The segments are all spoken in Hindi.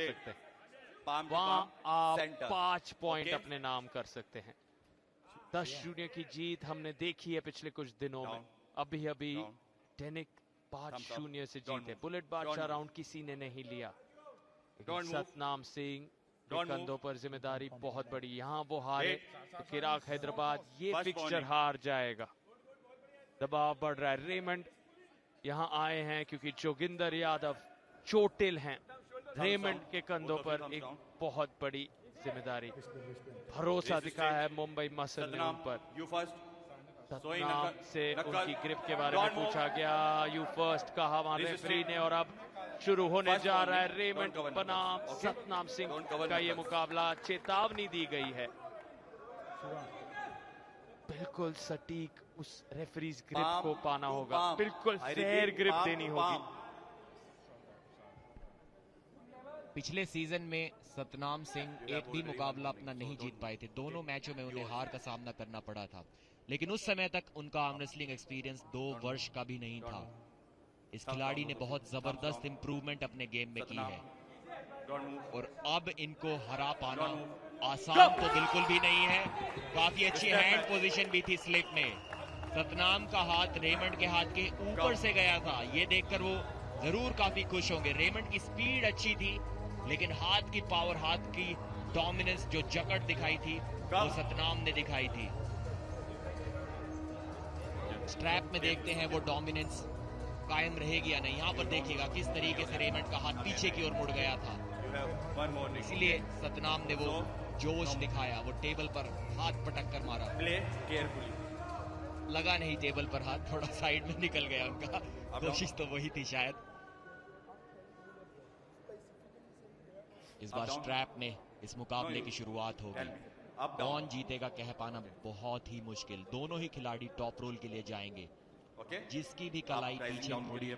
सकते हैं, वहां आप 5 पॉइंट अपने नाम कर सकते हैं। 10-0 की जीत हमने देखी है पिछले कुछ दिनों में। अभी डेनिक 5-0 से जीते। बुलेट बादशाह राउंड किसी ने नहीं लिया, लेकिन सतनाम सिंह के कंधों पर जिम्मेदारी बहुत बड़ी। यहाँ वो हारे तो चिराग हैदराबाद ये फिक्सचर हार जाएगा। दबाव बढ़ रहा है। रेमंड यहाँ आए हैं क्योंकि जोगिंदर यादव चोटिल हैं। रेमंड के कंधों पर एक बहुत बड़ी जिम्मेदारी। भरोसा दिखा है मुंबई मसल ने उन पर। सतनाम से उनकी ग्रिप के बारे में पूछा गया, यू फर्स्ट कहा वहां रेफरी ने। और अब शुरू होने जा रहा है रेमंड बनाम सतनाम सिंह का ये मुकाबला। चेतावनी दी गई है, बिल्कुल सटीक उस रेफरीज ग्रिप को पाना होगा, बिल्कुल फेयर ग्रिप देनी होगी। पिछले सीजन में सतनाम सिंह एक भी मुकाबला अपना नहीं जीत पाए थे। दोनों मैचों में उन्हें हार का सामना करना पड़ा था, लेकिन उस समय तक उनका आर्म रेसलिंग एक्सपीरियंस 2 वर्ष का भी नहीं था। इस खिलाड़ी ने बहुत जबरदस्त इंप्रूवमेंट अपने गेम में की है, और अब इनको हरा पाना आसान तो बिल्कुल भी नहीं है। काफी अच्छी हैंड पोजीशन भी थी स्लिप में। सतनाम का हाथ रेमंड के हाथ के ऊपर से गया था, ये देखकर वो जरूर काफी खुश होंगे। रेमंड की स्पीड अच्छी थी, लेकिन हाथ की पावर, हाथ की डोमिनेंस, जो जकड़ दिखाई थी वो सतनाम ने दिखाई थी। स्ट्रैप में देखते हैं वो डोमिनेंस कायम रहेगी या नहीं। यहाँ पर देखिएगा किस तरीके से रेमंड का हाथ पीछे की ओर मुड़ गया था, इसीलिए सतनाम ने वो जोश दिखाया। वो टेबल पर हाथ पटक कर मारा, लगा नहीं टेबल पर हाथ, थोड़ा साइड में निकल गया उनका। कोशिश तो वही थी शायद। इस बार स्ट्रैप में इस मुकाबले की शुरुआत होगी। कौन जीतेगा कह पाना बहुत ही मुश्किल। दोनों ही खिलाड़ी टॉप रोल के लिए जाएंगे। जिसकी भी कलाई पीछे मुड़ी,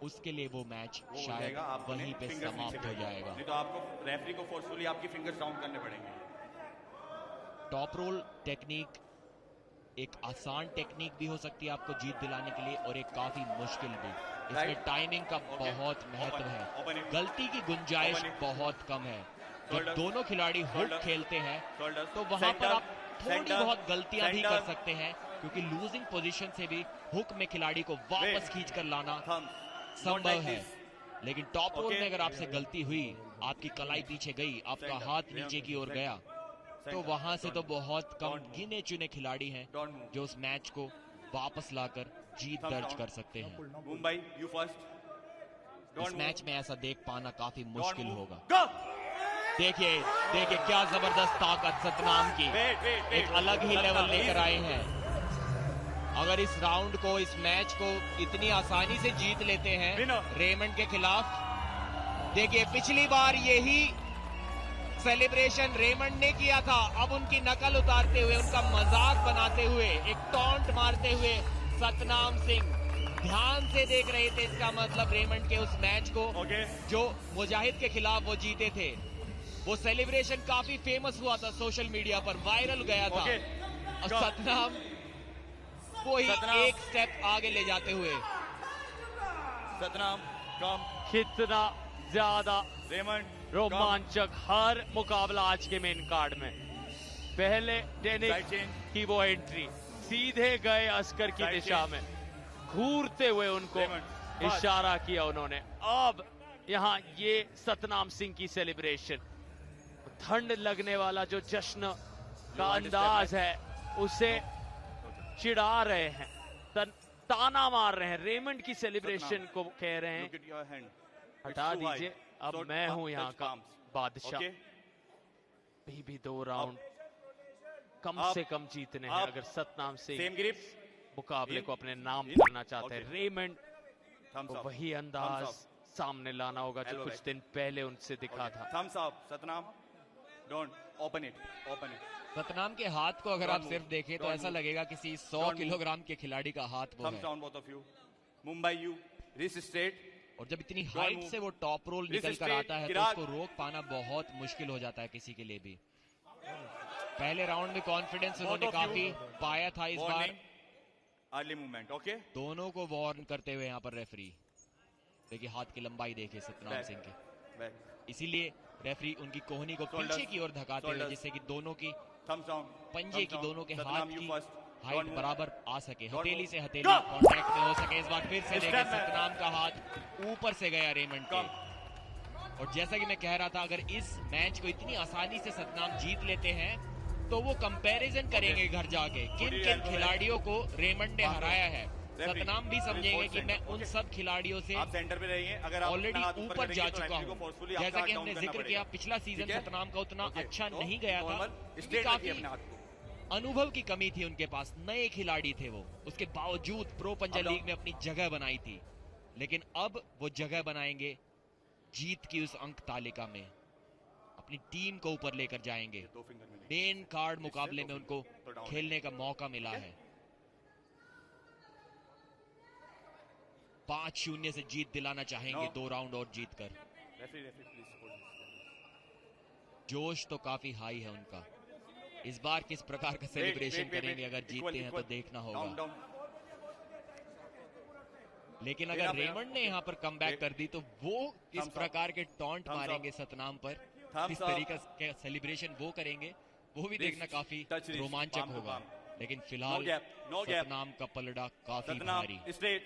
उसके लिए वो मैच शायद वहीं पे समाप्त हो जाएगा। नहीं तो आपको रेफरी को फोर्सफुली आपकी फिंगर्स काउंट करने पड़ेंगे। टॉप रोल टेक्निक एक आसान टेक्निक भी हो सकती है आपको जीत दिलाने के लिए, और एक काफी मुश्किल भी। इसमें टाइमिंग का बहुत महत्व है, गलती की गुंजाइश बहुत कम है। जब दोनों खिलाड़ी हुक खेलते हैं तो वहां पर आप थोड़ी बहुत गलतियां भी कर सकते हैं, क्योंकि लूजिंग पोजीशन से भी हुक में खिलाड़ी को वापस खींचकर लाना संभव है। लेकिन टॉप रोल में अगर आपसे गलती हुई, आपकी कलाई पीछे गई, आपका हाथ नीचे की ओर गया, तो वहां से तो बहुत कम गिने चुने खिलाड़ी हैं जो उस मैच को वापस लाकर जीत दर्ज कर सकते हैं। Mumbai you first. इस मैच में ऐसा देख पाना काफी मुश्किल होगा। देखिए क्या जबरदस्त ताकत सतनाम की, एक अलग ही लेवल लेकर आए हैं। अगर इस राउंड को, इस मैच को इतनी आसानी से जीत लेते हैं रेमंड के खिलाफ, देखिए पिछली बार यही सेलिब्रेशन रेमंड ने किया था। अब उनकी नकल उतारते हुए, उनका मजाक बनाते हुए, एक टॉन्ट मारते हुए सतनाम सिंह ध्यान से देख रहे थे। इसका मतलब रेमंड के उस मैच को जो मुजाहिद के खिलाफ वो जीते थे, वो सेलिब्रेशन काफी फेमस हुआ था, सोशल मीडिया पर वायरल गया था। और सतनाम को ही एक स्टेप आगे ले जाते हुए, सतनाम कम कितना ज्यादा रेमंड रोमांचक हर मुकाबला आज के मेन कार्ड में। पहले डेनिक की वो एंट्री, सीधे गए अस्कर की दिशा में, घूरते हुए उनको इशारा किया उन्होंने। अब यहाँ ये सतनाम सिंह की सेलिब्रेशन, ठंड लगने वाला जो जश्न का अंदाज है उसे चिढ़ा रहे हैं, ताना मार रहे हैं। रेमंड की सेलिब्रेशन को कह रहे हैं हटा दीजिए, अब मैं हूं यहाँ का बादशाह। भी 2 राउंड कम से कम जीतने हैं अगर सतनाम सिंह मुकाबले को अपने नाम करना चाहते हैं। रेमंड को वही अंदाज सामने लाना होगा जो कुछ दिन पहले उनसे दिखा था। Thumbs up Satnam, don't open it. Satnam के हाथ को अगर आप सिर्फ देखें तो ऐसा लगेगा किसी 100 किलोग्राम के खिलाड़ी का हाथ वो है। मुंबई यू रिस्ट्रेट। और जब इतनी हाइट से वो टॉप रोल निकल कर आता है तो उसको रोक पाना बहुत मुश्किल हो जाता है किसी के लिए भी। पहले राउंड में कॉन्फिडेंस उन्होंने काफी पाया था। इस बार अर्ली मूवमेंट, ओके, दोनों को वार्न करते हुए यहाँ पर रेफरी। देखिए हाथ की लंबाई देखिए सतनाम सिंह के। इसीलिए रेफरी उनकी कोहनी को Shoulders. पीछे की ओर धकाते हुए, Shoulders. जिससे कि दोनों की Thumbs down. पंजे की, दोनों के Satnam, हाथ you की first. Height Don't move. बराबर आ सके, Don't हथेली move. से हथेली Go. कांटेक्ट में हो सके। इस बार फिर से Step देखें back. सतनाम का हाथ ऊपर से गया रेमंड के। Come. और जैसा कि मैं कह रहा था, अगर इस मैच को इतनी आसानी से सतनाम जीत लेते हैं तो वो कंपैरिजन करेंगे घर जाके किन किन खिलाड़ियों को रेमंड ने हराया है। सतनाम भी समझेंगे कि मैं उन सब खिलाड़ियों से आप सेंटर पे रहिए। अगर आप ऑलरेडी अपना हाथ ऊपर करेंगे जा तो चुका रेफरी को हूँ। forcefully जैसा आपका कि हाथ हमने down जिक्र करना किया, पड़ेगा। पिछला सीजन ठीक है? सतनाम का उतना Okay, अच्छा तो नहीं गया था, normal, क्योंकि straight काफी रखिए अपने हाथ को। अनुभव की कमी थी उनके पास, नए खिलाड़ी थे वो, उसके बावजूद प्रो पंजाब लीग में अपनी जगह बनाई थी। लेकिन अब वो जगह बनाएंगे जीत की उस अंक तालिका में, अपनी टीम को ऊपर लेकर जाएंगे। दो फिंगर में नहीं। मेन कार्ड मुकाबले में उनको खेलने का मौका मिला है। 5-0 से जीत दिलाना चाहेंगे, 2 राउंड और जीतकर। Referee please hold this. जोश तो काफी हाई है उनका। इस बार किस प्रकार का सेलिब्रेशन करेंगे अगर जीतते हैं तो देखना Down, होगा। down. लेकिन अगर रेमंड ने यहाँ पर कमबैक कर दी तो वो किस Thumbs up. प्रकार के टॉन्ट Thumbs up. मारेंगे सतनाम पर, Thumbs किस up. तरीके के सेलिब्रेशन वो करेंगे, वो भी Wrist, देखना काफी touch wrist, रोमांचक palm to होगा। palm. लेकिन No फिलहाल gap, no gap. सतनाम का पलड़ा काफी सतनाम भारी। straight,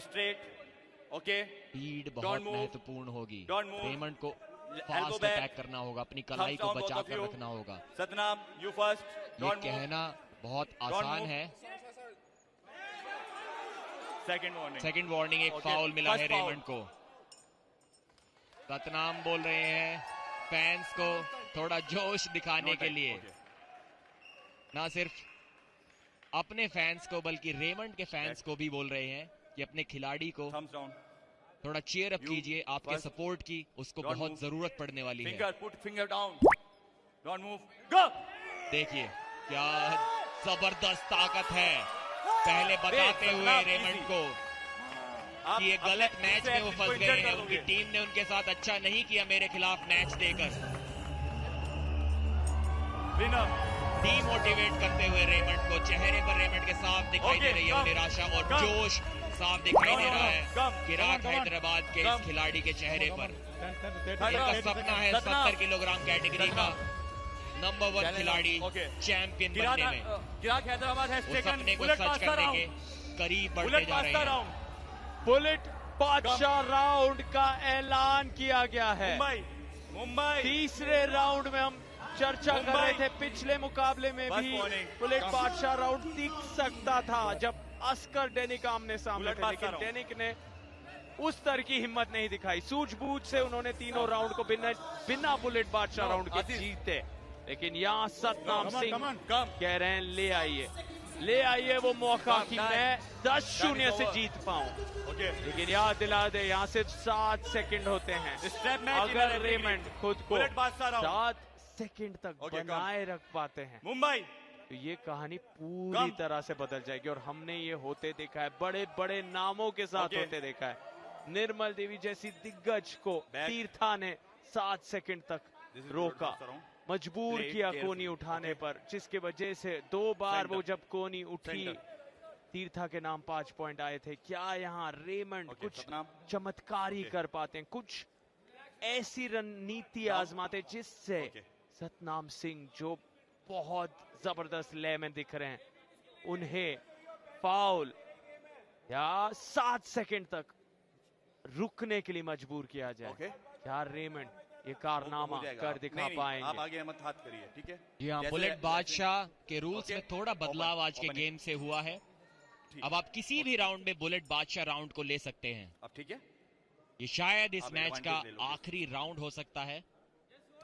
straight. Okay. Speed Don't बहुत move. महत्वपूर्ण होगी। Don't move. रेमंड को Elbow फास्ट back. अटैक करना होगा, अपनी कलाई Thumbs को down, both बचा of कर you. रखना होगा। Satnam, you first. ये Don't move. कहना बहुत आसान move. है। Second warning. सेकंड वार्निंग, एक Okay, फाउल मिला है first foul. रेमंड को। सतनाम बोल रहे हैं फैंस को थोड़ा जोश दिखाने No के time. लिए, Okay. ना सिर्फ अपने फैंस को बल्कि रेमंड के फैंस को भी बोल रहे हैं कि अपने खिलाड़ी को Thumbs down. थोड़ा चीयर अप You कीजिए, आपके first. सपोर्ट की उसको Don't बहुत move. जरूरत पड़ने वाली है। Finger, put finger down. Don't move. Go. देखिए क्या जबरदस्त ताकत है। पहले बताते हुए सतनाम, रेमंड easy. को आप कि ये अपने गलत मैच में वो दूसरे फंस athlete को गए injure हैं, कर उनकी दोगे। टीम ने उनके साथ अच्छा नहीं किया मेरे खिलाफ मैच देकर। Winner. डीमोटिवेट करते हुए रेमंड को, चेहरे पर रेमंड के साफ दिखाई दे Okay, रही है come. निराशा और Come. जोश साफ दिखाई No, दे no, रहा no. है Come. किराक Come on, come on. Hyderabad के Come. इस खिलाड़ी के चेहरे पर। Third इनका round. सपना है सतनाम. 70 किलोग्राम कैटेगरी का नंबर 1 Challenge खिलाड़ी round. Okay. चैंपियन बनने में। किराक हैदराबाद has उस taken सपने को bullet सच past the करने round. के करीब बढ़ते Bullet जा past रहे the हैं। round. बुलेट बादशाह राउंड का ऐलान किया गया है। मुंबई तीसरे राउंड में हम चर्चा कर रहे थे, पिछले मुकाबले में First भी warning. बुलेट बादशाह राउंड दिख सकता था जब अस्कर डेनिक आमने सामने बुलेट थे, बादशाह लेकिन राउंड। डेनिक ने उस तरह की हिम्मत नहीं दिखाई। सूझबूझ से उन्होंने तीनों राउंड को बिना बुलेट बादशाह राउंड के आशीष। जीते। लेकिन यहाँ Satnam Come on, Singh come on, come. कह रहे हैं ले आइए वो मौका Come, कि time. मैं 10-0 Time is से over. जीत पाऊं। Okay. लेकिन याद दिला दे, यहाँ से 7 सेकंड होते हैं। Step match in अगर a रेमंड खुद को बुलेट बादशाह राउंड. 7 सेकंड तक Okay, come. बनाए रख पाते हैं मुंबई तो ये कहानी पूरी Come. तरह से बदल जाएगी। और हमने ये होते देखा है, बड़े बड़े नामों के साथ Okay. होते देखा है। निर्मल देवी जैसी दिग्गज को Back. तीर्था ने 7 सेकंड तक This is रोका, बुलेट बादशाह राउंड. मजबूर Play किया carefully. कोनी उठाने Okay. पर, जिसके वजह से 2 बार Center. वो जब कोनी उठी Center. तीर्था के नाम 5 पॉइंट आए थे। क्या यहाँ रेमंड Okay, कुछ सतनाम. चमत्कारी Okay. कर पाते हैं, कुछ ऐसी रणनीति Down. आजमाते जिससे Okay. सतनाम सिंह जो बहुत जबरदस्त लय में दिख रहे हैं, उन्हें फाउल या 7 सेकंड तक रुकने के लिए मजबूर किया जाए। Okay. क्या रेमंड ये कारनामा हो जाएगा. कर दिखा नहीं, पाएंगे? आप आगे मत हाथ करिए, ठीक है? जी हाँ, जैसे- बुलेट बादशाह के रूल्स Okay. में थोड़ा बदलाव आज के Open. गेम से हुआ है। ठीक. अब आप किसी भी राउंड में बुलेट बादशाह राउंड को ले सकते हैं। अब ठीक है? ये शायद इस आप मैच का advantage ले लो। आखिरी राउंड हो सकता है,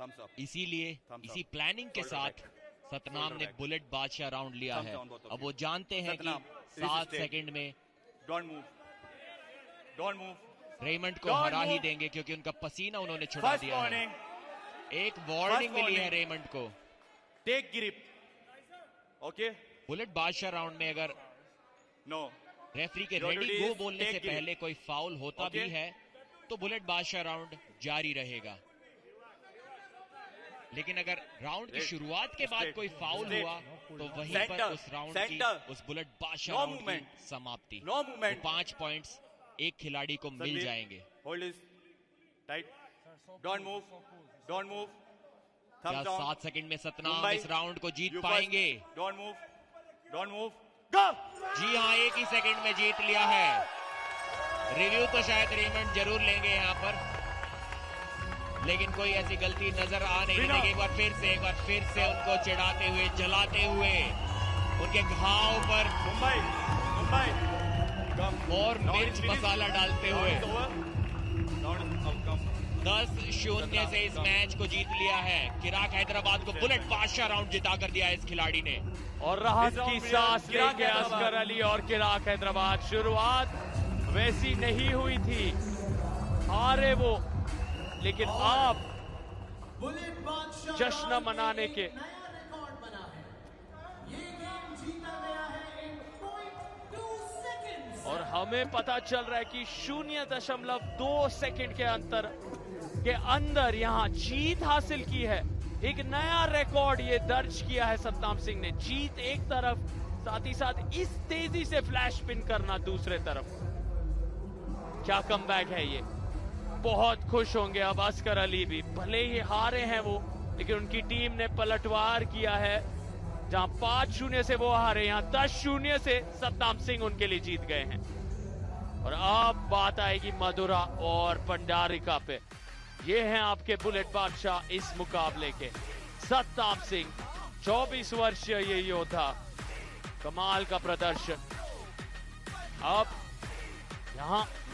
Thumbs up. इसीलिए Thumbs इसी up. प्लानिंग के Shoulder साथ back. सतनाम Shoulder ने back. बुलेट बादशाह राउंड लिया Thumbs है। down, both of अब you. वो जानते हैं कि सतनाम, 7 resist it. सेकंड में Don't move. Don't move. Raymond को Don't हरा ही move. देंगे क्योंकि उनका पसीना उन्होंने छुड़ा First दिया है। warning. एक वार्निंग First मिली है warning. रेमंड को। Take grip. Okay? बुलेट बादशाह राउंड में अगर No. रेफरी के Your ready duty go is बोलने take से grip. पहले कोई फाउल होता Okay. भी है तो बुलेट बादशाह राउंड जारी रहेगा। लेकिन अगर राउंड की Straight. शुरुआत के बाद Straight. कोई फाउल Straight. हुआ तो वहीं Center. पर उस राउंड की, Center. उस बुलेट बादशाह No राउंड movement. की समाप्ति। No movement. 5 पॉइंट्स एक खिलाड़ी को मिल Sandeep, जाएंगे। Hold this. Tight. Don't move. Don't move. क्या Thumbs down. 7 सेकंड में सतनाम Mumbai, इस राउंड को जीत you पाएंगे? first. Don't move. Don't move. Go. जी हाँ, एक ही सेकंड में जीत लिया है। रिव्यू तो शायद रेमंड जरूर लेंगे यहाँ पर, लेकिन कोई ऐसी गलती नजर आ नहीं रही। एक बार फिर से उनको चिढ़ाते हुए, जलाते हुए, उनके घाव पर Mumbai. Come. और मिर्च मसाला डालते हुए Round is over. Round is outcome. 10-0 से इस मैच को जीत लिया है। किराक हैदराबाद को बुलेट बादशाह राउंड जिता कर दिया है इस खिलाड़ी ने। और राहत की सांस लेंगे असगर अली और किराक हैदराबाद। शुरुआत वैसी नहीं हुई थी, हारे वो, लेकिन आप जश्न मनाने के और हमें पता चल रहा है कि 0.2 सेकंड के अंदर यहां जीत हासिल की है। एक नया रिकॉर्ड ये दर्ज किया है सतनाम सिंह ने। जीत एक तरफ, साथ ही साथ इस तेजी से फ्लैश स्पिन करना दूसरे तरफ। क्या कमबैक है ये। बहुत खुश होंगे अब असगर अली भी, भले ही हारे हैं वो, लेकिन उनकी टीम ने पलटवार किया है। जहां 5-0 से वो हारे, यहां 10-0 से सतनाम सिंह उनके लिए जीत गए हैं। और अब बात आएगी मधुरा और भंडारिका पे। ये हैं आपके बुलेट बादशाह इस मुकाबले के। सतनाम सिंह 24 वर्षीय ये योद्धा, कमाल का प्रदर्शन। अब यहां